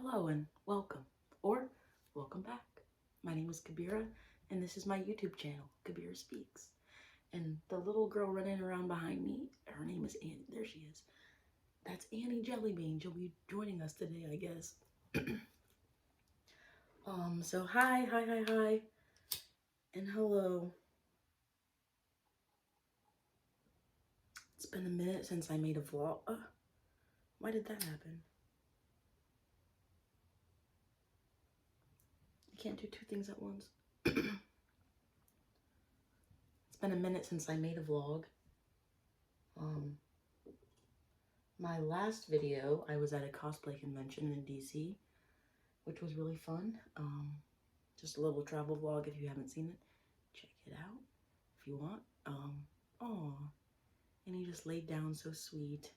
Hello and welcome, or welcome back. My name is Kabira, and this is my YouTube channel, Kabira Speaks. And the little girl running around behind me, her name is Annie. There she is. That's Annie Jellybean. She'll be joining us today, I guess. So hi, and hello. It's been a minute since I made a vlog. Why did that happen? I can't do two things at once. It's been a minute since I made a vlog. My last video, I was at a cosplay convention in DC, which was really fun. Just a little travel vlog. If you haven't seen it, check it out if you want. Aw, and he just laid down so sweet.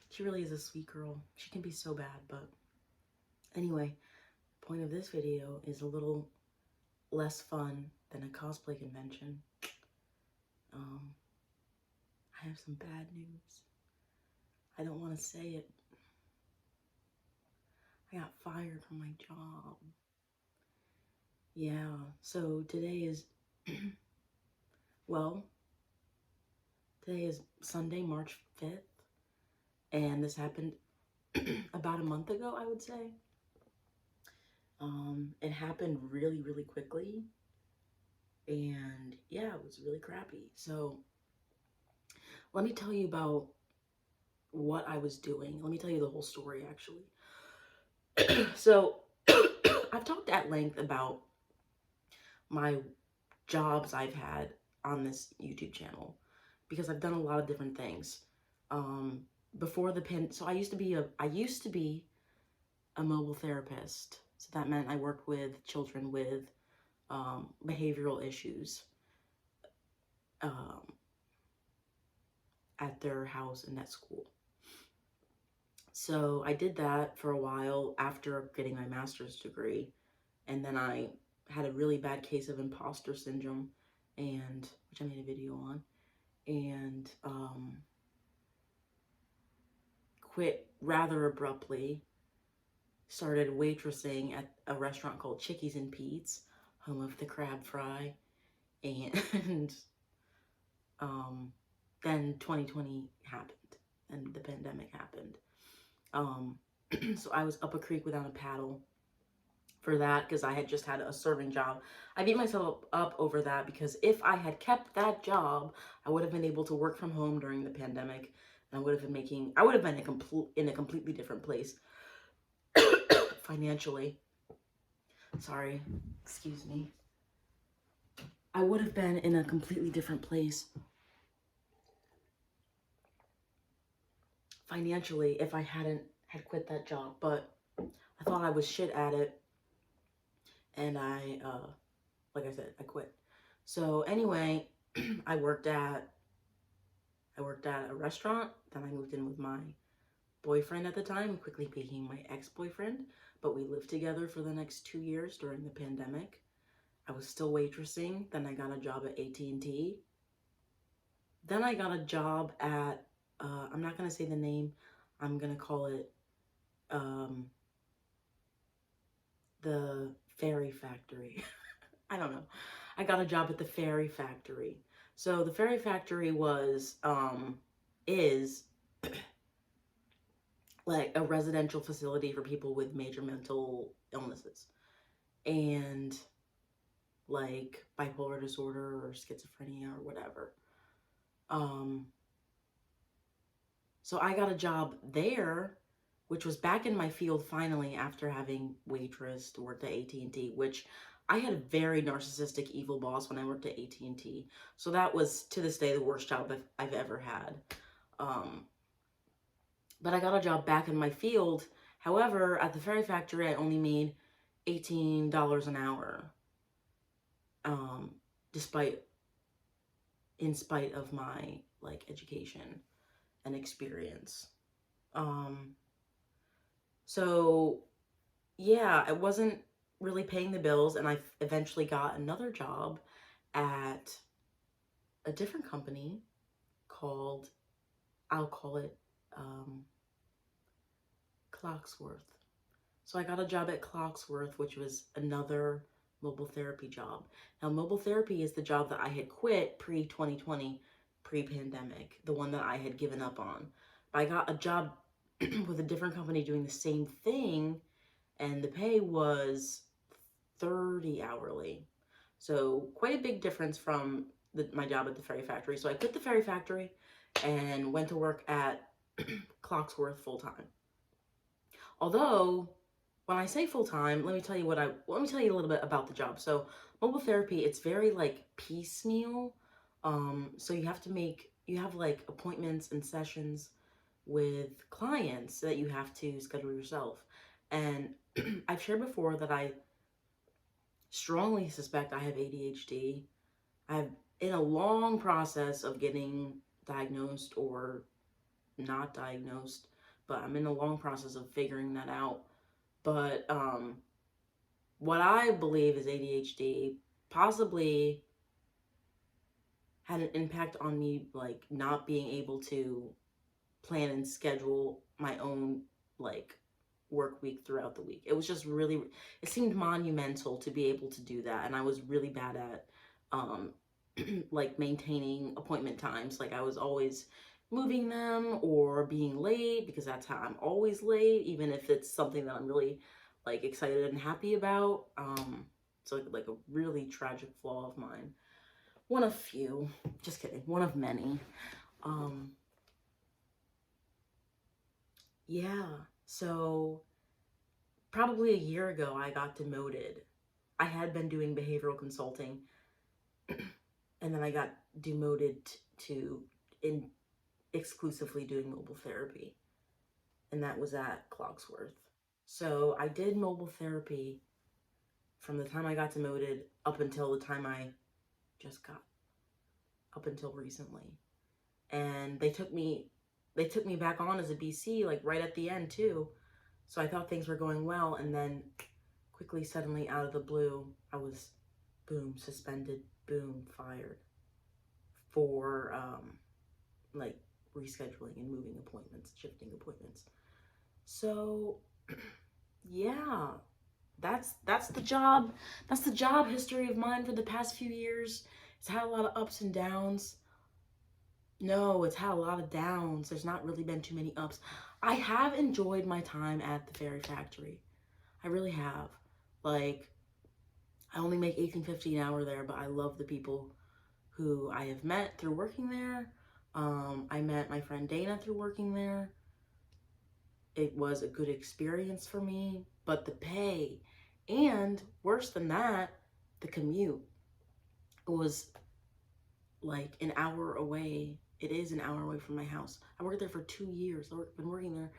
She really is a sweet girl. She can be so bad, but anyway, the point of this video is a little less fun than a cosplay convention. I have some bad news. I don't want to say it. I got fired from my job. Yeah, so today is, well, today is Sunday, March 5th, and this happened about a month ago, I would say. It happened really, really quickly, and yeah, it was really crappy. So let me tell you about what I was doing. Let me tell you the whole story, actually. So I've talked at length about my jobs I've had on this YouTube channel because I've done a lot of different things. Before the so I used to be a mobile therapist. So that meant I worked with children with behavioral issues at their house and at school. So I did that for a while after getting my master's degree, and then I had a really bad case of imposter syndrome, and which I made a video on, and quit rather abruptly. Started waitressing at a restaurant called Chickies and Pete's, home of the crab fry, and then 2020 happened and the pandemic happened. So I was up a creek without a paddle for that because I had just had a serving job. I beat myself up over that because if I had kept that job, I would have been able to work from home during the pandemic, and I would have been in a completely different place financially. Sorry, excuse me. I would have been in a completely different place financially if I hadn't had quit that job, but I thought I was shit at it, and like I said, I quit. So anyway, I worked at a restaurant. Then I moved in with my boyfriend at the time, who quickly became my ex-boyfriend, but we lived together for the next 2 years during the pandemic. I was still waitressing. Then I got a job at AT&T. Then I got a job at, I'm not going to say the name, I'm going to call it the Fairy Factory. I don't know. I got a job at the Fairy Factory. So the Fairy Factory is like a residential facility for people with major mental illnesses and like bipolar disorder or schizophrenia or whatever. So I got a job there, which was back in my field finally after having waitressed, worked at AT&T, which I had a very narcissistic, evil boss when I worked at AT&T. So that was, to this day, the worst job I've ever had. But I got a job back in my field. However, at the Fairy Factory, I only made $18 an hour. In spite of my education and experience. So yeah, I wasn't really paying the bills, and I eventually got another job at a different company called, I'll call it Clocksworth. So I got a job at Clocksworth, which was another mobile therapy job. Now, mobile therapy is the job that I had quit pre-2020, pre-pandemic, the one that I had given up on. But I got a job with a different company doing the same thing, and the pay was 30 hourly. So quite a big difference from my job at the Ferry Factory. So I quit the Ferry Factory and went to work at Clocksworth full time. Although, when I say full time, let me tell you a little bit about the job. So mobile therapy, it's very like piecemeal. So you have like appointments and sessions with clients that you have to schedule yourself. And I've shared before that I strongly suspect I have ADHD. I've in a long process of getting diagnosed or not diagnosed, but I'm in a long process of figuring that out. But what I believe is ADHD possibly had an impact on me, like not being able to plan and schedule my own like work week throughout the week. It was just really, it seemed monumental to be able to do that, and I was really bad at um like maintaining appointment times. Like I was always moving them or being late, because that's how I'm always late, even if it's something that I'm really like excited and happy about. So like a really tragic flaw of mine. One of few, just kidding, one of many. Um, yeah, so probably a year ago I got demoted. I had been doing behavioral consulting, and then I got demoted to in exclusively doing mobile therapy, and that was at Clocksworth. So I did mobile therapy from the time I got demoted up until the time I just got, up until recently. And they took me back on as a BC like right at the end too. So I thought things were going well, and then quickly, suddenly, out of the blue, I was boom suspended, boom fired for like rescheduling and moving appointments, shifting appointments. So yeah, that's the job. That's the job history of mine for the past few years. It's had a lot of ups and downs. No, it's had a lot of downs. There's not really been too many ups. I have enjoyed my time at the Ferry Factory. I really have. Like, I only make $18.50 an hour there, but I love the people who I have met through working there. I met my friend Dana through working there. It was a good experience for me, but the pay, and worse than that, the commute. It was like an hour away. It is an hour away from my house. I worked there for 2 years. I've been working there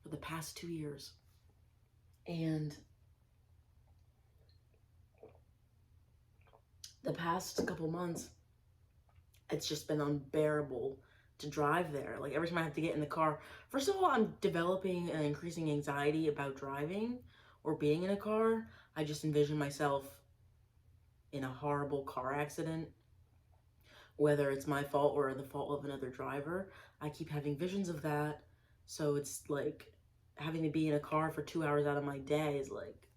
for the past 2 years. And the past couple months, it's just been unbearable to drive there. Like every time I have to get in the car, first of all, I'm developing an increasing anxiety about driving or being in a car. I just envision myself in a horrible car accident, whether it's my fault or the fault of another driver. I keep having visions of that. So it's like having to be in a car for 2 hours out of my day is like,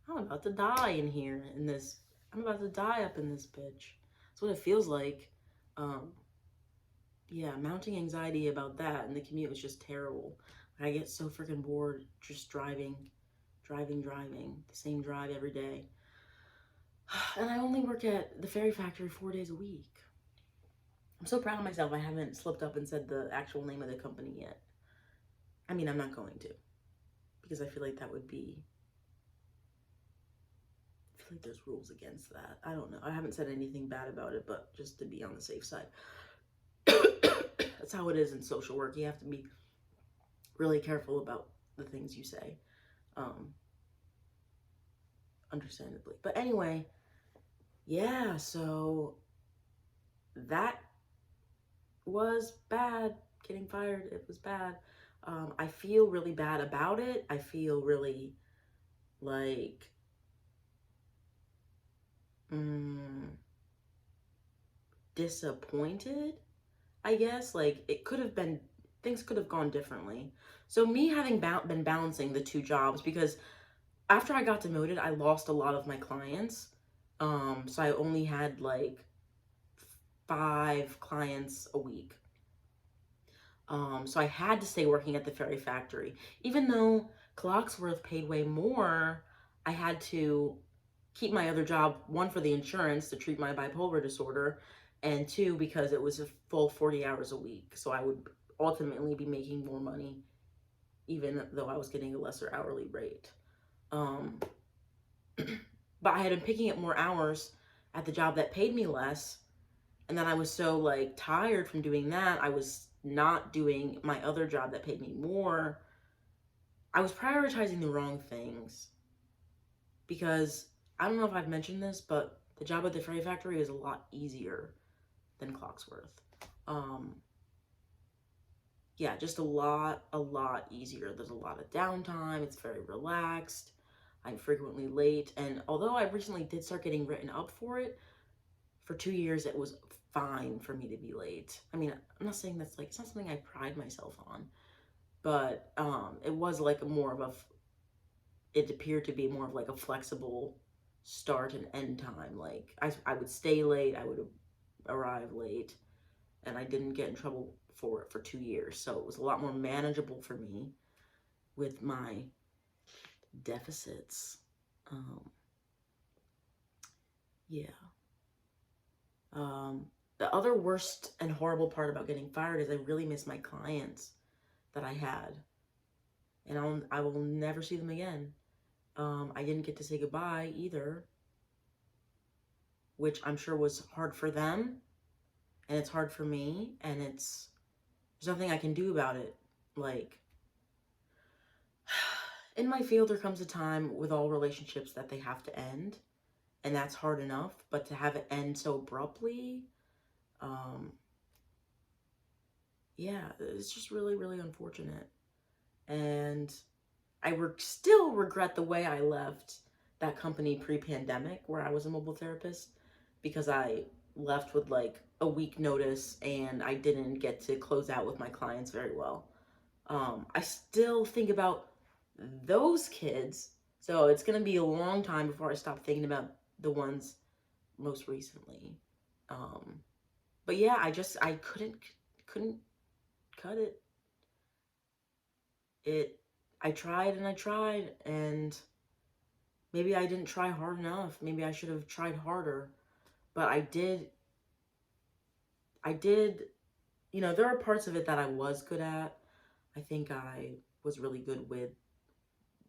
I'm about to die in here in this. I'm about to die up in this bitch. That's what it feels like. Um, yeah, mounting anxiety about that, and the commute was just terrible. I get so freaking bored just driving, the same drive every day. And I only work at the Ferry Factory 4 days a week. I'm so proud of myself. I haven't slipped up and said the actual name of the company yet. I mean, I'm not going to, because I feel like that would be, I feel like there's rules against that. I don't know. I haven't said anything bad about it, but just to be on the safe side. That's how it is in social work. You have to be really careful about the things you say, understandably. But anyway, yeah, so that was bad. Getting fired, it was bad. I feel really bad about it. I feel really like disappointed, I guess. Like it could have been things could have gone differently. So me having been balancing the two jobs, because after I got demoted, I lost a lot of my clients. So I only had like 5 clients a week. So I had to stay working at the Fairy Factory. Even though Clocksworth paid way more, I had to keep my other job, one, for the insurance to treat my bipolar disorder, and two, because it was a full 40 hours a week. So I would ultimately be making more money, even though I was getting a lesser hourly rate. Um, but I had been picking up more hours at the job that paid me less. And then I was so like tired from doing that. I was not doing my other job that paid me more. I was prioritizing the wrong things, because I don't know if I've mentioned this, but the job at the Fairy Factory is a lot easier than Clocksworth. Yeah, just a lot easier. There's a lot of downtime. It's very relaxed. I'm frequently late. And although I recently did start getting written up for it, for 2 years, it was fine for me to be late. I mean, I'm not saying that's like, it's not something I pride myself on, but it was like more of a, it appeared to be more of like a flexible start and end time. Like I would stay late, I would arrive late, and I didn't get in trouble for it for 2 years. So it was a lot more manageable for me with my deficits. Yeah. The other worst and horrible part about getting fired is I really miss my clients that I had, and I will never see them again. I didn't get to say goodbye either, which I'm sure was hard for them, and it's hard for me, and there's nothing I can do about it. Like, in my field, there comes a time with all relationships that they have to end, and that's hard enough, but to have it end so abruptly, yeah, it's just really, really unfortunate. And I still regret the way I left that company pre-pandemic, where I was a mobile therapist, because I left with like a week notice and I didn't get to close out with my clients very well. I still think about those kids, so it's gonna be a long time before I stop thinking about the ones most recently. But yeah, I couldn't cut it. I tried and I tried, and maybe I didn't try hard enough. Maybe I should have tried harder. But I did, there are parts of it that I was good at. I think I was really good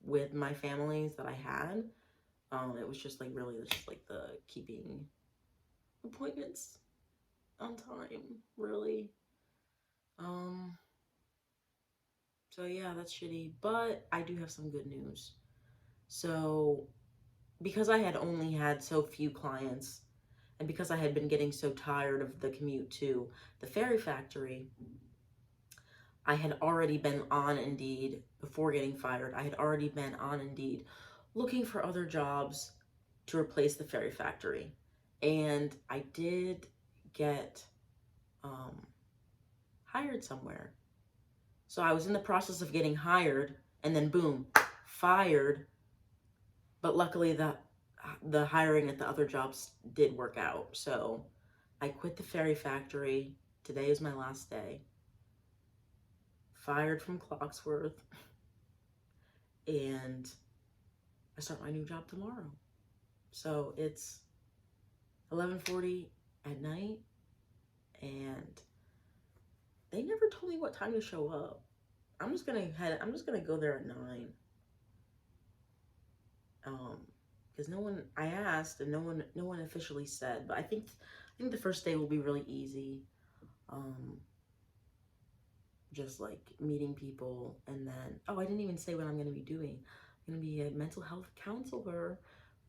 with my families that I had. It was just like really just like the keeping appointments on time, really. Um, so yeah, that's shitty. But I do have some good news. So because I had only had so few clients, and because I had been getting so tired of the commute to the Fairy Factory, I had already been on Indeed before getting fired. I had already been on Indeed looking for other jobs to replace the Fairy Factory. And I did get hired somewhere. So I was in the process of getting hired, and then boom, fired. But luckily the hiring at the other jobs did work out. So I quit the Fairy Factory. Today is my last day. Fired from Clocksworth. And I start my new job tomorrow. So it's 11:40 at night, and they never told me what time to show up. I'm just gonna go there at 9. Because I asked, and no one officially said, but I think the first day will be really easy. Just like meeting people, and then, I didn't even say what I'm gonna be doing. I'm gonna be a mental health counselor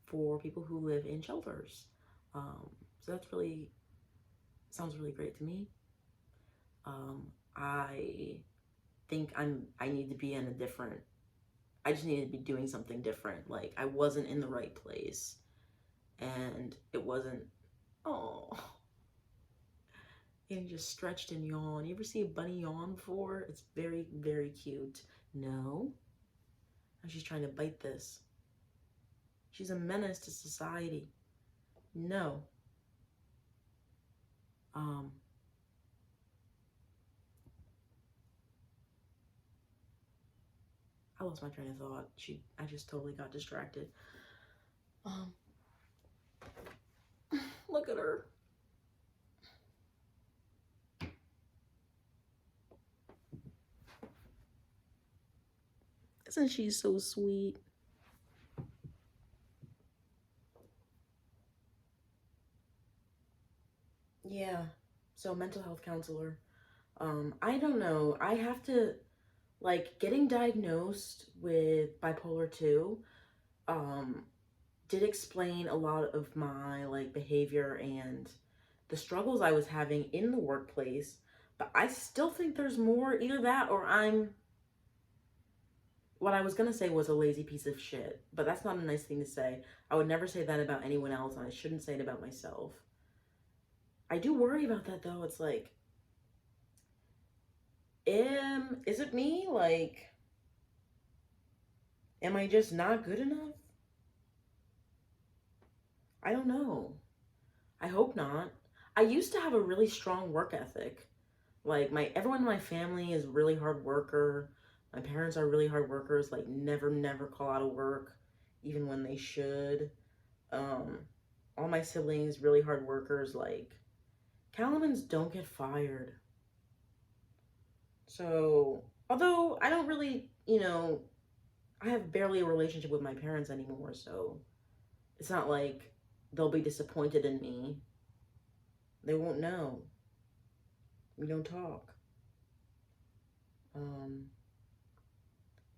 for people who live in shelters. So that's sounds really great to me. I think I need to be I just need to be doing something different. Like, I wasn't in the right place, and it wasn't, And just stretched and yawn. You ever see a bunny yawn before? It's very, very cute. No. Now she's trying to bite this. She's a menace to society. No. I lost my train of thought. I just totally got distracted. Look at her. Isn't she so sweet? Yeah. So mental health counselor. I don't know. I have to, like, getting diagnosed with bipolar 2 did explain a lot of my like behavior and the struggles I was having in the workplace, but I still think there's more. Either that or I'm, what I was gonna say was a lazy piece of shit, but that's not a nice thing to say. I would never say that about anyone else, and I shouldn't say it about myself. I do worry about that though. It's like, is it me? Like, am I just not good enough? I don't know. I hope not. I used to have a really strong work ethic. Like, everyone in my family is really hard worker. My parents are really hard workers, like never call out of work even when they should. All my siblings really hard workers. Like, Calamans don't get fired. So, although I don't really, I have barely a relationship with my parents anymore, so it's not like they'll be disappointed in me. They won't know. We don't talk.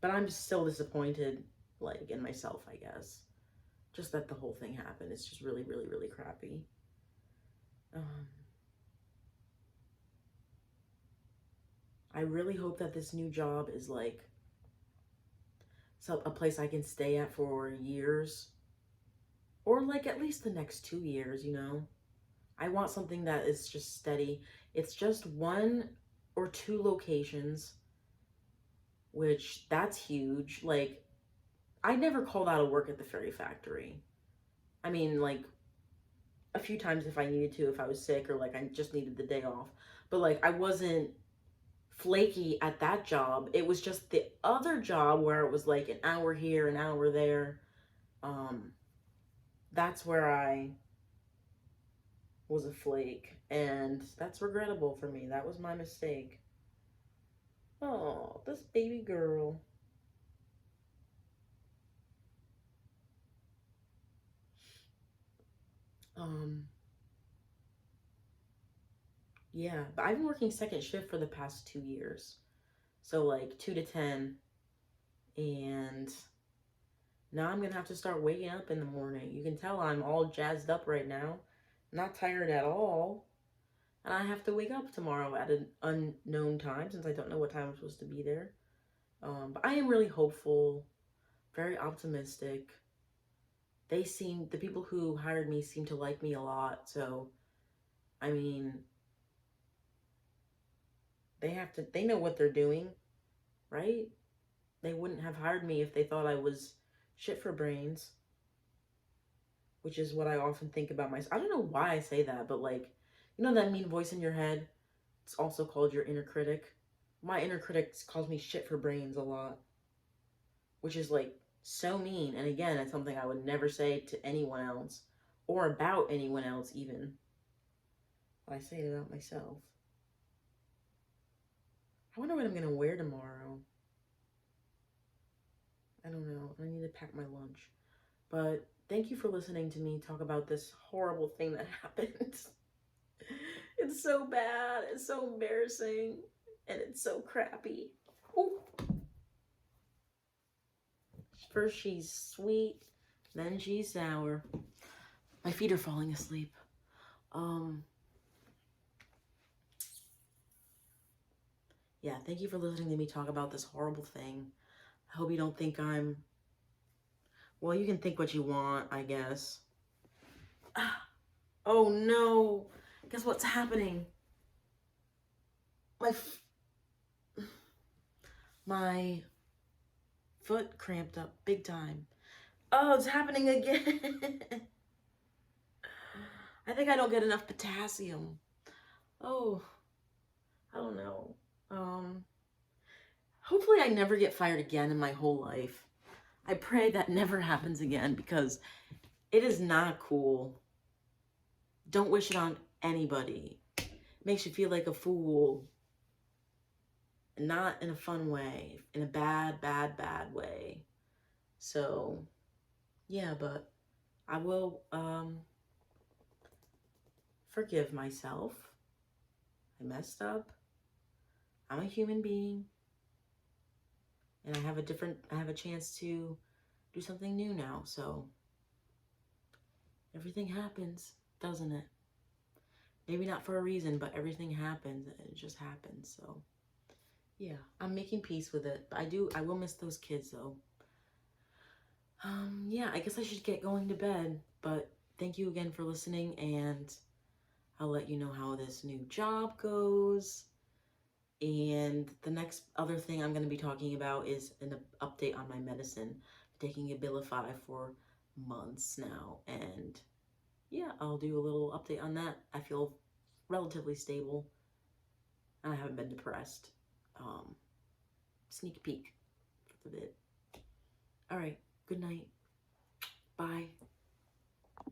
But I'm still disappointed, like, in myself, I guess. Just that the whole thing happened. It's just really crappy. I really hope that this new job is, like, a place I can stay at for years. Or, like, at least the next 2 years, I want something that is just steady. It's just 1 or 2 locations, which that's huge. Like, I never called out of work at the Fairy Factory. I mean, like, a few times if I needed to, if I was sick or, like, I just needed the day off. But, like, I wasn't flaky at that job. It was just the other job where it was, like, an hour here, an hour there. That's where I was a flake. And that's regrettable for me. That was my mistake. Oh, this baby girl. Yeah, but I've been working second shift for the past 2 years. So, like, 2 to 10. And now I'm gonna have to start waking up in the morning. You can tell I'm all jazzed up right now. Not tired at all. And I have to wake up tomorrow at an unknown time since I don't know what time I'm supposed to be there. But I am really hopeful, very optimistic. The people who hired me seem to like me a lot. So, I mean, they know what they're doing, right? They wouldn't have hired me if they thought I was shit for brains, which is what I often think about myself. I don't know why I say that, but, like, that mean voice in your head? It's also called your inner critic. My inner critic calls me shit for brains a lot, which is, like, so mean. And again, it's something I would never say to anyone else or about anyone else even. I say it about myself. I wonder what I'm going to wear tomorrow. I don't know. I need to pack my lunch. But thank you for listening to me talk about this horrible thing that happened. It's so bad. It's so embarrassing. And it's so crappy. Ooh. First she's sweet, then she's sour. My feet are falling asleep. Yeah, thank you for listening to me talk about this horrible thing. I hope you don't think I'm... Well, you can think what you want, I guess. Oh no! Guess what's happening? my foot cramped up big time. Oh, it's happening again. I think I don't get enough potassium. Oh, I don't know. Hopefully I never get fired again in my whole life. I pray that never happens again because it is not cool. Don't wish it on anybody. It makes you feel like a fool. Not in a fun way, in a bad, bad, bad way. So, yeah, but I will forgive myself. I messed up. I'm a human being. And I have a chance to do something new now. So, everything happens, doesn't it? Maybe not for a reason, but everything happens. It just happens. So, yeah, I'm making peace with it. But I will miss those kids though. Yeah, I guess I should get going to bed, but thank you again for listening, and I'll let you know how this new job goes. And the next other thing I'm going to be talking about is an update on my medicine. I'm taking Abilify for months now, and yeah, I'll do a little update on that. I feel relatively stable. I haven't been depressed. Sneak peek for the bit. All right, good night. Bye.